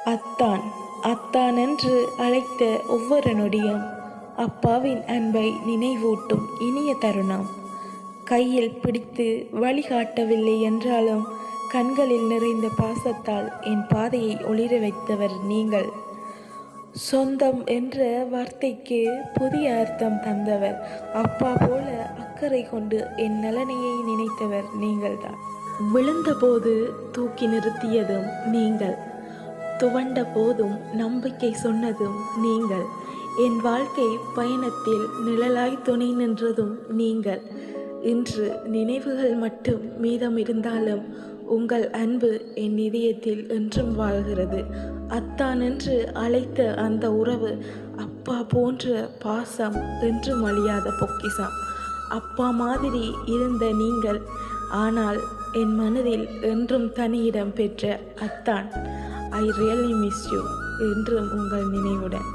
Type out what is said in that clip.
அத்தான் அத்தான் என்று அழைத்த ஒவ்வொரு நொடியும் அப்பாவின் அன்பை நினைவூட்டும் இனிய தருணம். கையில் பிடித்து வழிகாட்டவில்லை என்றாலும் கண்களில் நிறைந்த பாசத்தால் என் பாதையை ஒளிர வைத்தவர் நீங்கள். சொந்தம் என்ற வார்த்தைக்கு புதிய அர்த்தம் தந்தவர். அப்பா போல அக்கறை கொண்டு என் நலனையை நினைத்தவர் நீங்கள்தான். விழுந்தபோது தூக்கி நிறுத்தியதும் நீங்கள், துவண்ட போதும் நம்பிக்கை சொன்னதும் நீங்கள், என் வாழ்க்கை பயணத்தில் நிழலாய் துணை நின்றதும் நீங்கள். இன்று நினைவுகள் மட்டும் மீதம் இருந்தாலும் உங்கள் அன்பு என் இதயத்தில் என்றும் வாழ்கிறது. அத்தான் என்று அழைத்த அந்த உறவு, அப்பா போன்ற பாசம் என்றும் அழியாத பொக்கிஷம். அப்பா மாதிரி இருந்த நீங்கள், ஆனால் என் மனதில் என்றும் தனியிடம் பெற்ற அத்தான். I really miss you. என்றும் உங்கள் நினைவுடன்.